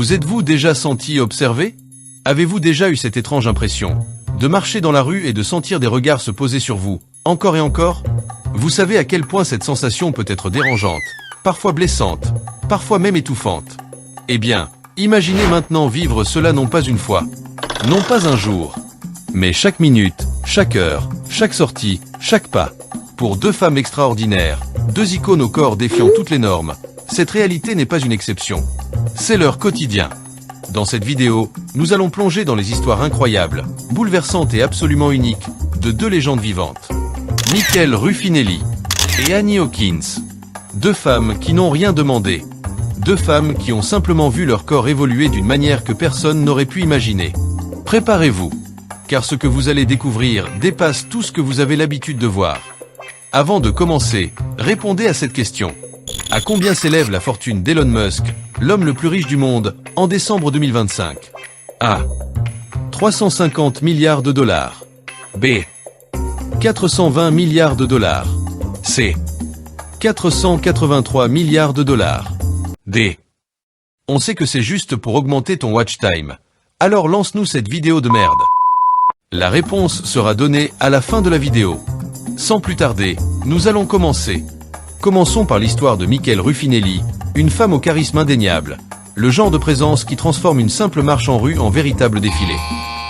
Vous êtes-vous déjà senti observé? Avez-vous déjà eu cette étrange impression de marcher dans la rue et de sentir des regards se poser sur vous, encore et encore? Vous savez à quel point cette sensation peut être dérangeante, parfois blessante, parfois même étouffante. Eh bien, imaginez maintenant vivre cela non pas une fois, non pas un jour, mais chaque minute, chaque heure, chaque sortie, chaque pas. Pour deux femmes extraordinaires, deux icônes au corps défiant toutes les normes, cette réalité n'est pas une exception. C'est leur quotidien. Dans cette vidéo, nous allons plonger dans les histoires incroyables, bouleversantes et absolument uniques de deux légendes vivantes. Michael Ruffinelli et Annie Hawkins. Deux femmes qui n'ont rien demandé. Deux femmes qui ont simplement vu leur corps évoluer d'une manière que personne n'aurait pu imaginer. Préparez-vous, car ce que vous allez découvrir dépasse tout ce que vous avez l'habitude de voir. Avant de commencer, répondez à cette question. À combien s'élève la fortune d'Elon Musk, l'homme le plus riche du monde, en décembre 2025? A. 350 milliards de dollars. B. 420 milliards de dollars. C. 483 milliards de dollars. D. On sait que c'est juste pour augmenter ton watch time. Alors lance-nous cette vidéo de merde. La réponse sera donnée à la fin de la vidéo. Sans plus tarder, nous allons commencer. Commençons par l'histoire de Michael Ruffinelli, une femme au charisme indéniable. Le genre de présence qui transforme une simple marche en rue en véritable défilé.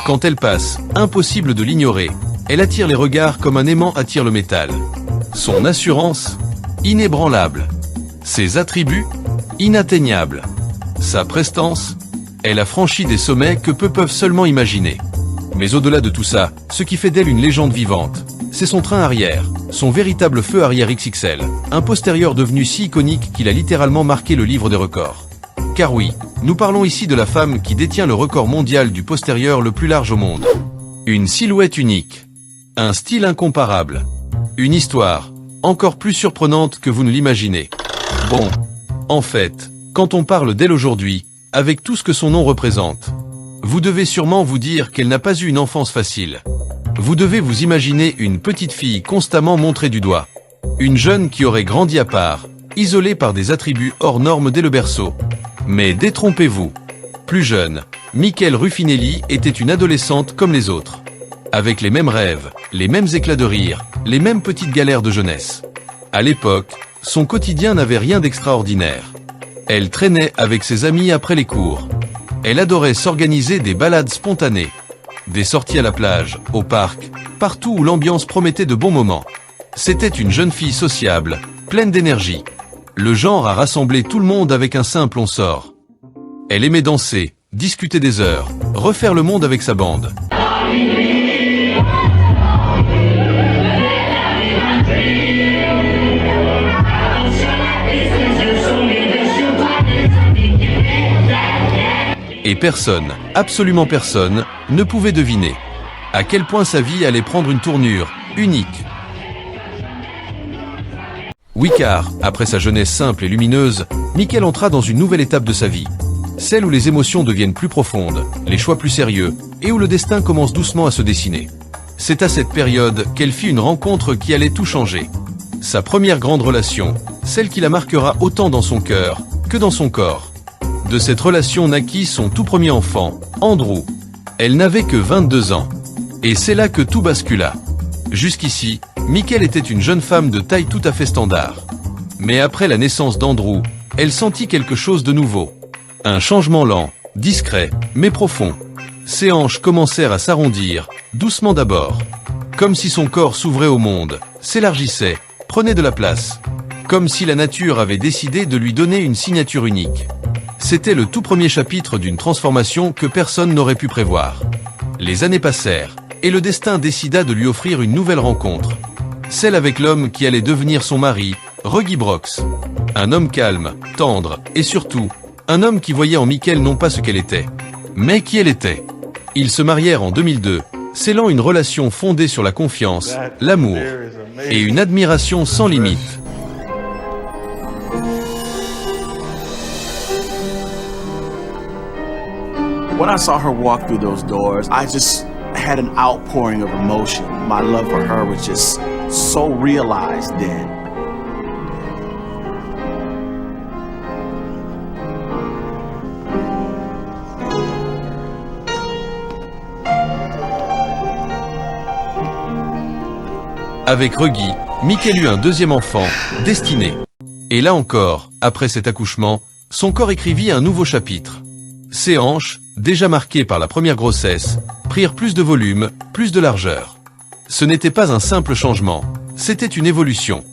Quand elle passe, impossible de l'ignorer. Elle attire les regards comme un aimant attire le métal. Son assurance, inébranlable. Ses attributs, inatteignables. Sa prestance, elle a franchi des sommets que peu peuvent seulement imaginer. Mais au-delà de tout ça, ce qui fait d'elle une légende vivante, c'est son train arrière, son véritable feu arrière XXL, un postérieur devenu si iconique qu'il a littéralement marqué le livre des records. Car oui, nous parlons ici de la femme qui détient le record mondial du postérieur le plus large au monde. Une silhouette unique, un style incomparable, une histoire encore plus surprenante que vous ne l'imaginez. Bon, en fait, quand on parle d'elle aujourd'hui, avec tout ce que son nom représente, vous devez sûrement vous dire qu'elle n'a pas eu une enfance facile. Vous devez vous imaginer une petite fille constamment montrée du doigt. Une jeune qui aurait grandi à part, isolée par des attributs hors normes dès le berceau. Mais détrompez-vous. Plus jeune, Michael Ruffinelli était une adolescente comme les autres. Avec les mêmes rêves, les mêmes éclats de rire, les mêmes petites galères de jeunesse. À l'époque, son quotidien n'avait rien d'extraordinaire. Elle traînait avec ses amis après les cours. Elle adorait s'organiser des balades spontanées. Des sorties à la plage, au parc, partout où l'ambiance promettait de bons moments. C'était une jeune fille sociable, pleine d'énergie. Le genre à rassembler tout le monde avec un simple on sort. Elle aimait danser, discuter des heures, refaire le monde avec sa bande. Et personne, absolument personne, ne pouvait deviner à quel point sa vie allait prendre une tournure unique. Oui car, après sa jeunesse simple et lumineuse, Michael entra dans une nouvelle étape de sa vie. Celle où les émotions deviennent plus profondes, les choix plus sérieux, et où le destin commence doucement à se dessiner. C'est à cette période qu'elle fit une rencontre qui allait tout changer. Sa première grande relation, celle qui la marquera autant dans son cœur que dans son corps. De cette relation naquit son tout premier enfant, Andrew. Elle n'avait que 22 ans. Et c'est là que tout bascula. Jusqu'ici, Michael était une jeune femme de taille tout à fait standard. Mais après la naissance d'Andrew, elle sentit quelque chose de nouveau. Un changement lent, discret, mais profond. Ses hanches commencèrent à s'arrondir, doucement d'abord. Comme si son corps s'ouvrait au monde, s'élargissait, prenait de la place. Comme si la nature avait décidé de lui donner une signature unique. C'était le tout premier chapitre d'une transformation que personne n'aurait pu prévoir. Les années passèrent, et le destin décida de lui offrir une nouvelle rencontre. Celle avec l'homme qui allait devenir son mari, Reggie Brox. Un homme calme, tendre, et surtout, un homme qui voyait en Michael non pas ce qu'elle était, mais qui elle était. Ils se marièrent en 2002, scellant une relation fondée sur la confiance, l'amour, et une admiration sans limite. When I saw her walk through those doors, I just had an outpouring of emotion. My love for her was just so realized then. Avec Reggie, Michael eut un deuxième enfant, Destiné. Et là encore, après cet accouchement, son corps écrivit un nouveau chapitre. Ses hanches, déjà marquées par la première grossesse, prirent plus de volume, plus de largeur. Ce n'était pas un simple changement, c'était une évolution.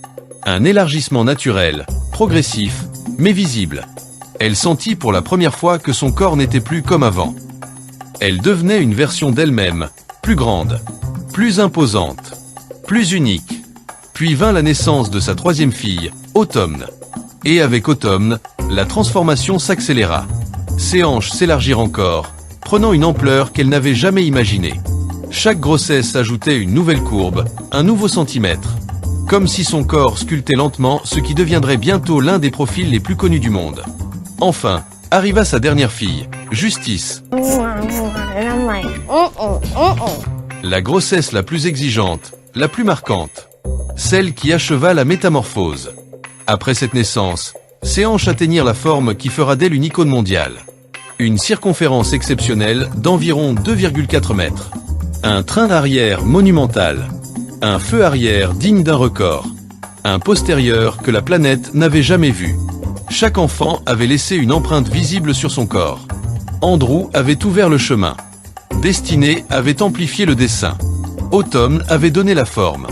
Un élargissement naturel, progressif, mais visible. Elle sentit pour la première fois que son corps n'était plus comme avant. Elle devenait une version d'elle-même, plus grande, plus imposante, plus unique. Puis vint la naissance de sa troisième fille, Autumn. Et avec Autumn, la transformation s'accéléra. Ses hanches s'élargirent encore, prenant une ampleur qu'elle n'avait jamais imaginée. Chaque grossesse ajoutait une nouvelle courbe, un nouveau centimètre. Comme si son corps sculptait lentement ce qui deviendrait bientôt l'un des profils les plus connus du monde. Enfin, arriva sa dernière fille, Justice. La grossesse la plus exigeante, la plus marquante. Celle qui acheva la métamorphose. Après cette naissance, ses hanches atteignirent la forme qui fera d'elle une icône mondiale. Une circonférence exceptionnelle d'environ 2,4 mètres. Un train arrière monumental. Un feu arrière digne d'un record. Un postérieur que la planète n'avait jamais vu. Chaque enfant avait laissé une empreinte visible sur son corps. Andrew avait ouvert le chemin. Destiné avait amplifié le dessin. Autumn avait donné la forme.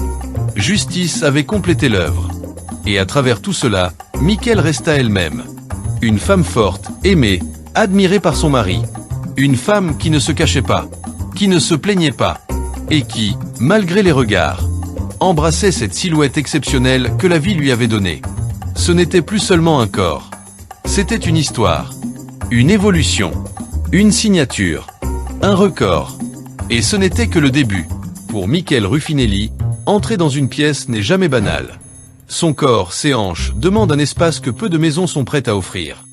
Justice avait complété l'œuvre. Et à travers tout cela, Michael resta elle-même. Une femme forte, aimée, admirée par son mari. Une femme qui ne se cachait pas, qui ne se plaignait pas, et qui, malgré les regards, embrassait cette silhouette exceptionnelle que la vie lui avait donnée. Ce n'était plus seulement un corps. C'était une histoire, une évolution, une signature, un record. Et ce n'était que le début. Pour Michael Ruffinelli, entrer dans une pièce n'est jamais banal. Son corps, ses hanches, demandent un espace que peu de maisons sont prêtes à offrir.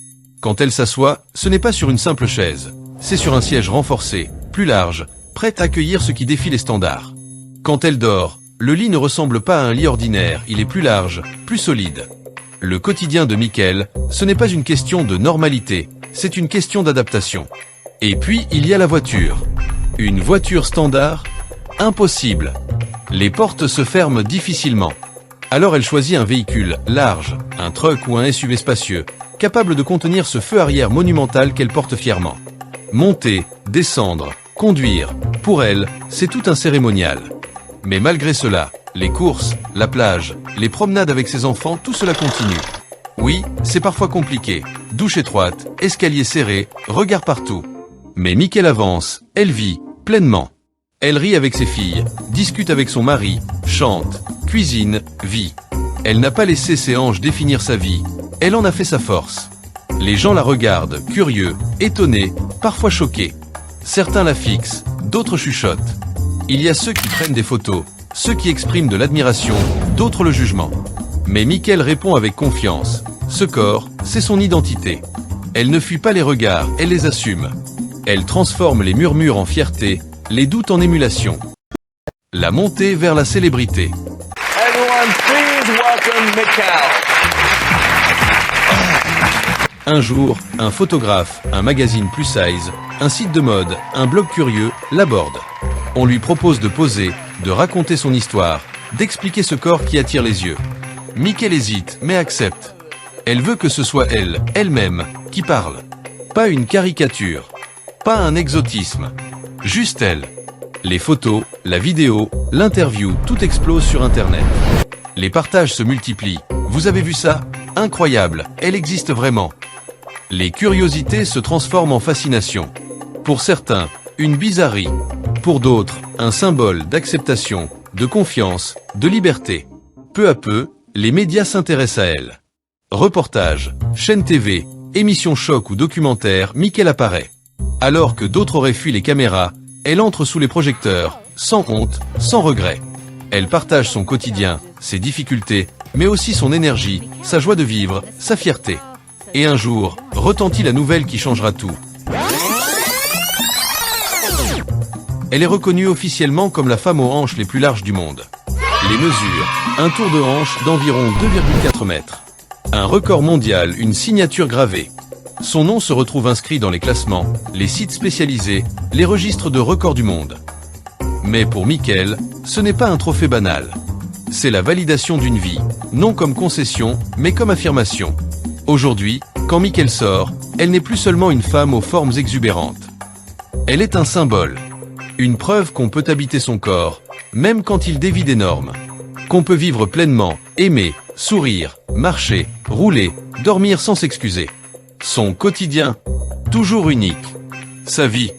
Quand elle s'assoit, ce n'est pas sur une simple chaise, c'est sur un siège renforcé, plus large, prêt à accueillir ce qui défie les standards. Quand elle dort, le lit ne ressemble pas à un lit ordinaire, il est plus large, plus solide. Le quotidien de Michael, ce n'est pas une question de normalité, c'est une question d'adaptation. Et puis, il y a la voiture. Une voiture standard? Impossible. Les portes se ferment difficilement. Alors elle choisit un véhicule large, un truck ou un SUV spacieux, capable de contenir ce feu arrière monumental qu'elle porte fièrement. Monter, descendre, conduire, pour elle, c'est tout un cérémonial. Mais malgré cela, les courses, la plage, les promenades avec ses enfants, tout cela continue. Oui, c'est parfois compliqué, douche étroite, escalier serré, regard partout. Mais Michael avance, elle vit, pleinement. Elle rit avec ses filles, discute avec son mari, chante, cuisine, vit. Elle n'a pas laissé ses hanches définir sa vie, elle en a fait sa force. Les gens la regardent, curieux, étonnés, parfois choqués. Certains la fixent, d'autres chuchotent. Il y a ceux qui prennent des photos, ceux qui expriment de l'admiration, d'autres le jugement. Mais Michael répond avec confiance. Ce corps, c'est son identité. Elle ne fuit pas les regards, elle les assume. Elle transforme les murmures en fierté, les doutes en émulation. La montée vers la célébrité. Everyone, please welcome Michael. Un jour, un photographe, un magazine plus size, un site de mode, un blog curieux l'aborde. On lui propose de poser, de raconter son histoire, d'expliquer ce corps qui attire les yeux. Michael hésite, mais accepte. Elle veut que ce soit elle, elle-même, qui parle. Pas une caricature, pas un exotisme, juste elle. Les photos, la vidéo, l'interview, tout explose sur Internet. Les partages se multiplient. Vous avez vu ça? Incroyable, elle existe vraiment. Les curiosités se transforment en fascination. Pour certains, une bizarrerie. Pour d'autres, un symbole d'acceptation, de confiance, de liberté. Peu à peu, les médias s'intéressent à elle. Reportages, chaînes TV, émissions choc ou documentaires, Michael apparaît. Alors que d'autres auraient fui les caméras, elle entre sous les projecteurs, sans honte, sans regret. Elle partage son quotidien, ses difficultés, mais aussi son énergie, sa joie de vivre, sa fierté. Et un jour, retentit la nouvelle qui changera tout. Elle est reconnue officiellement comme la femme aux hanches les plus larges du monde. Les mesures, un tour de hanche d'environ 2,4 mètres. Un record mondial, une signature gravée. Son nom se retrouve inscrit dans les classements, les sites spécialisés, les registres de records du monde. Mais pour Michael, ce n'est pas un trophée banal. c'est la validation d'une vie, non comme concession, mais comme affirmation. Aujourd'hui, quand Michael sort, elle n'est plus seulement une femme aux formes exubérantes. Elle est un symbole, une preuve qu'on peut habiter son corps, même quand il dévie des normes, qu'on peut vivre pleinement, aimer, sourire, marcher, rouler, dormir sans s'excuser. Son quotidien, toujours unique. Sa vie,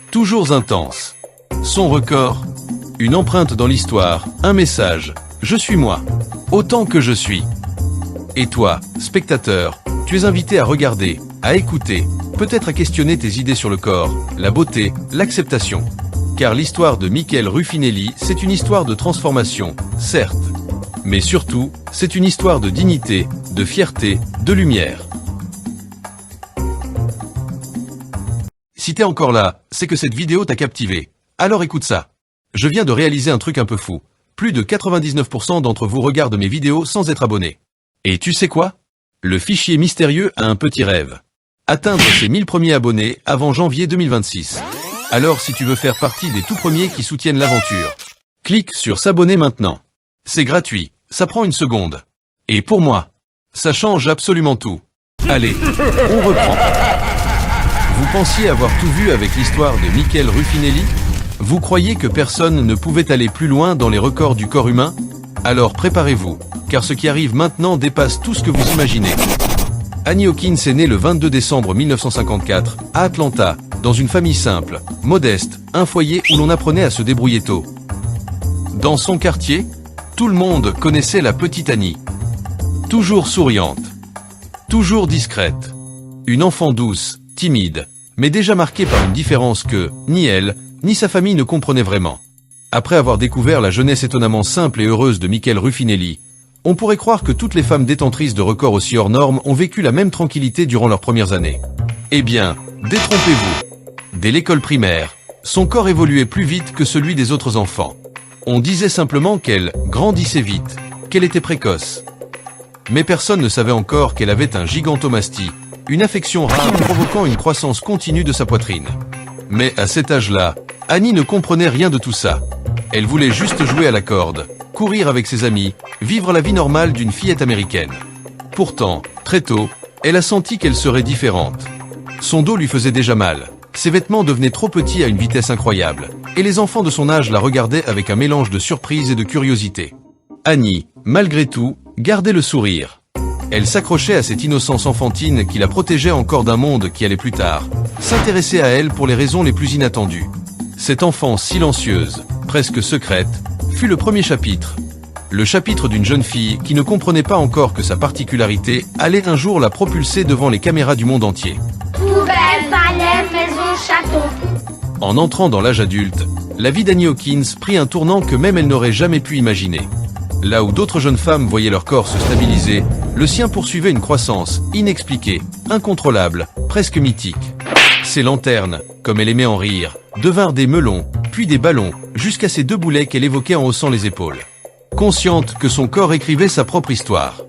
toujours intense. Son record, une empreinte dans l'histoire, un message. Je suis moi, autant que je suis. Et toi, spectateur, tu es invité à regarder, à écouter, peut-être à questionner tes idées sur le corps, la beauté, l'acceptation. Car l'histoire de Michael Ruffinelli, c'est une histoire de transformation, certes. Mais surtout, c'est une histoire de dignité, de fierté, de lumière. Si t'es encore là, c'est que cette vidéo t'a captivé. Alors écoute ça. Je viens de réaliser un truc un peu fou. Plus de 99% d'entre vous regardent mes vidéos sans être abonnés. Et tu sais quoi? Le fichier mystérieux a un petit rêve. Atteindre ses 1000 premiers abonnés avant janvier 2026. Alors si tu veux faire partie des tout premiers qui soutiennent l'aventure, clique sur s'abonner maintenant. C'est gratuit, ça prend une seconde. Et pour moi, ça change absolument tout. Allez, on reprend. Vous pensiez avoir tout vu avec l'histoire de Michael Ruffinelli? Vous croyez que personne ne pouvait aller plus loin dans les records du corps humain? Alors préparez-vous, car ce qui arrive maintenant dépasse tout ce que vous imaginez. Annie Hawkins est née le 22 décembre 1954, à Atlanta, dans une famille simple, modeste, un foyer où l'on apprenait à se débrouiller tôt. Dans son quartier, tout le monde connaissait la petite Annie. Toujours souriante, toujours discrète, une enfant douce, timide, mais déjà marquée par une différence que, ni elle, ni sa famille ne comprenaient vraiment. Après avoir découvert la jeunesse étonnamment simple et heureuse de Michael Ruffinelli, on pourrait croire que toutes les femmes détentrices de records aussi hors normes ont vécu la même tranquillité durant leurs premières années. Eh bien, détrompez-vous. Dès l'école primaire, son corps évoluait plus vite que celui des autres enfants. On disait simplement qu'elle grandissait vite, qu'elle était précoce. Mais personne ne savait encore qu'elle avait un gigantomastie, une affection rare provoquant une croissance continue de sa poitrine. Mais à cet âge-là, Annie ne comprenait rien de tout ça. Elle voulait juste jouer à la corde, courir avec ses amis, vivre la vie normale d'une fillette américaine. Pourtant, très tôt, elle a senti qu'elle serait différente. Son dos lui faisait déjà mal, ses vêtements devenaient trop petits à une vitesse incroyable, et les enfants de son âge la regardaient avec un mélange de surprise et de curiosité. Annie, malgré tout, gardait le sourire. Elle s'accrochait à cette innocence enfantine qui la protégeait encore d'un monde qui allait plus tard, s'intéresser à elle pour les raisons les plus inattendues. Cette enfance silencieuse, presque secrète, fut le premier chapitre. Le chapitre d'une jeune fille qui ne comprenait pas encore que sa particularité allait un jour la propulser devant les caméras du monde entier. Poubelle, balai, maison, château. En entrant dans l'âge adulte, la vie d'Annie Hawkins prit un tournant que même elle n'aurait jamais pu imaginer. Là où d'autres jeunes femmes voyaient leur corps se stabiliser, le sien poursuivait une croissance inexpliquée, incontrôlable, presque mythique. Ses lanternes, comme elle aimait en rire, devinrent des melons, puis des ballons, jusqu'à ces deux boulets qu'elle évoquait en haussant les épaules. Consciente que son corps écrivait sa propre histoire.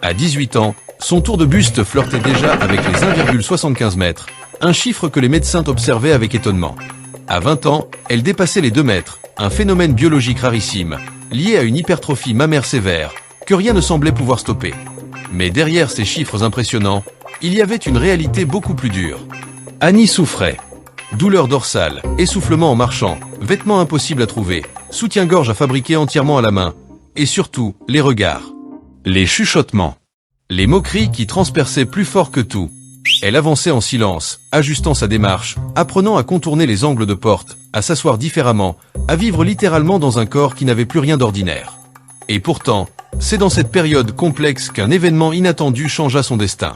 À 18 ans, son tour de buste flirtait déjà avec les 1,75 mètres, un chiffre que les médecins observaient avec étonnement. À 20 ans, elle dépassait les 2 mètres, un phénomène biologique rarissime, lié à une hypertrophie mammaire sévère, que rien ne semblait pouvoir stopper. Mais derrière ces chiffres impressionnants, il y avait une réalité beaucoup plus dure. Annie souffrait. Douleur dorsale, essoufflement en marchant, vêtements impossibles à trouver, soutien-gorge à fabriquer entièrement à la main, et surtout, les regards. Les chuchotements. Les moqueries qui transperçaient plus fort que tout. Elle avançait en silence, ajustant sa démarche, apprenant à contourner les angles de porte, à s'asseoir différemment, à vivre littéralement dans un corps qui n'avait plus rien d'ordinaire. Et pourtant, c'est dans cette période complexe qu'un événement inattendu changea son destin.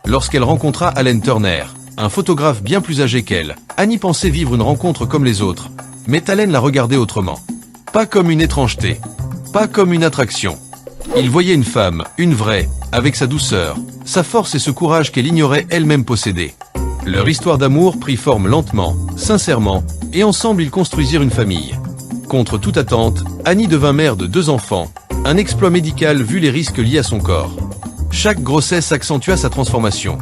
Lorsqu'elle rencontra Allen Turner, un photographe bien plus âgé qu'elle, Annie pensait vivre une rencontre comme les autres, mais Allen la regardait autrement. Pas comme une étrangeté, pas comme une attraction. Il voyait une femme, une vraie, avec sa douceur, sa force et ce courage qu'elle ignorait elle-même posséder. Leur histoire d'amour prit forme lentement, sincèrement, et ensemble ils construisirent une famille. Contre toute attente, Annie devint mère de 2 enfants, un exploit médical vu les risques liés à son corps. Chaque grossesse accentua sa transformation.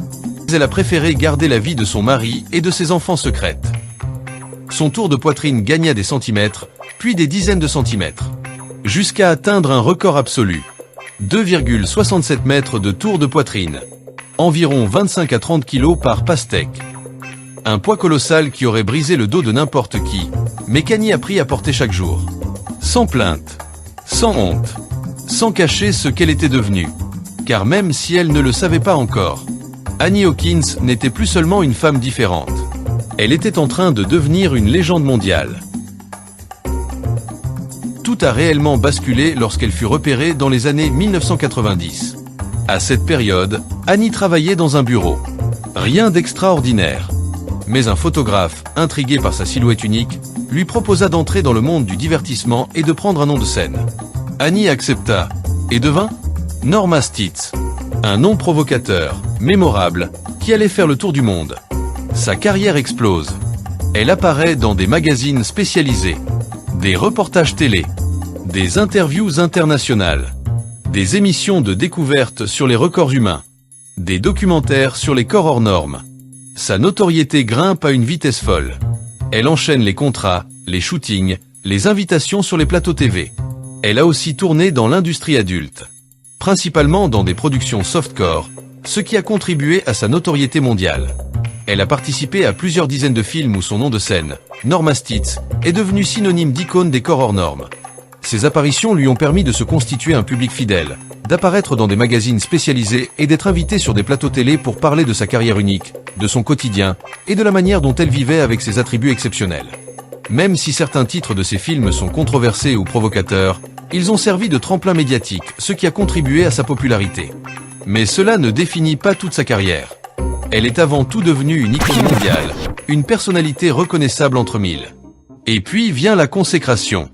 Elle a préféré garder la vie de son mari et de ses enfants secrète. Son tour de poitrine gagna des centimètres, puis des dizaines de centimètres. jusqu'à atteindre un record absolu. 2,67 mètres de tour de poitrine. Environ 25 à 30 kg par pastèque. Un poids colossal qui aurait brisé le dos de n'importe qui, mais qu'Annie a appris à porter chaque jour. Sans plainte, sans honte, sans cacher ce qu'elle était devenue. Car même si elle ne le savait pas encore, Annie Hawkins n'était plus seulement une femme différente. Elle était en train de devenir une légende mondiale. Tout a réellement basculé lorsqu'elle fut repérée dans les années 1990. À cette période, Annie travaillait dans un bureau. Rien d'extraordinaire. Mais un photographe, intrigué par sa silhouette unique, lui proposa d'entrer dans le monde du divertissement et de prendre un nom de scène. Annie accepta et devint Norma Stitz. Un nom provocateur, mémorable, qui allait faire le tour du monde. Sa carrière explose. Elle apparaît dans des magazines spécialisés, des reportages télé, des interviews internationales, des émissions de découverte sur les records humains, des documentaires sur les corps hors normes. Sa notoriété grimpe à une vitesse folle. Elle enchaîne les contrats, les shootings, les invitations sur les plateaux TV. Elle a aussi tourné dans l'industrie adulte, principalement dans des productions softcore, ce qui a contribué à sa notoriété mondiale. Elle a participé à plusieurs dizaines de films où son nom de scène, Norma Stitz, est devenu synonyme d'icône des corps hors normes. Ses apparitions lui ont permis de se constituer un public fidèle, d'apparaître dans des magazines spécialisés et d'être invitée sur des plateaux télé pour parler de sa carrière unique, de son quotidien et de la manière dont elle vivait avec ses attributs exceptionnels. Même si certains titres de ses films sont controversés ou provocateurs, ils ont servi de tremplin médiatique, ce qui a contribué à sa popularité. Mais cela ne définit pas toute sa carrière. Elle est avant tout devenue une icône mondiale, une personnalité reconnaissable entre mille. Et puis vient la consécration.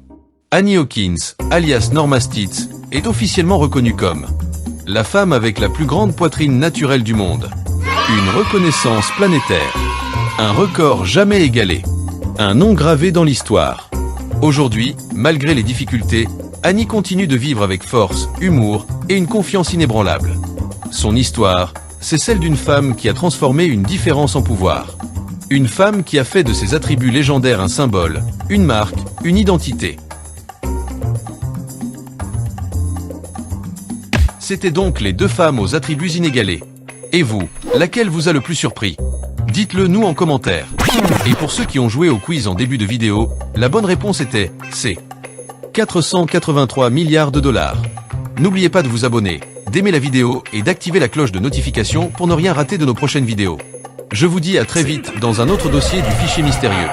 Annie Hawkins, alias Norma Stitz, est officiellement reconnue comme la femme avec la plus grande poitrine naturelle du monde. Une reconnaissance planétaire. Un record jamais égalé. Un nom gravé dans l'histoire. Aujourd'hui, malgré les difficultés, Annie continue de vivre avec force, humour et une confiance inébranlable. Son histoire, c'est celle d'une femme qui a transformé une différence en pouvoir. Une femme qui a fait de ses attributs légendaires un symbole, une marque, une identité. C'était donc les deux femmes aux attributs inégalés. Et vous, laquelle vous a le plus surpris? Dites-le nous en commentaire. Et pour ceux qui ont joué au quiz en début de vidéo, la bonne réponse était C. 483 milliards de dollars. N'oubliez pas de vous abonner, d'aimer la vidéo et d'activer la cloche de notification pour ne rien rater de nos prochaines vidéos. Je vous dis à très vite dans un autre dossier du fichier mystérieux.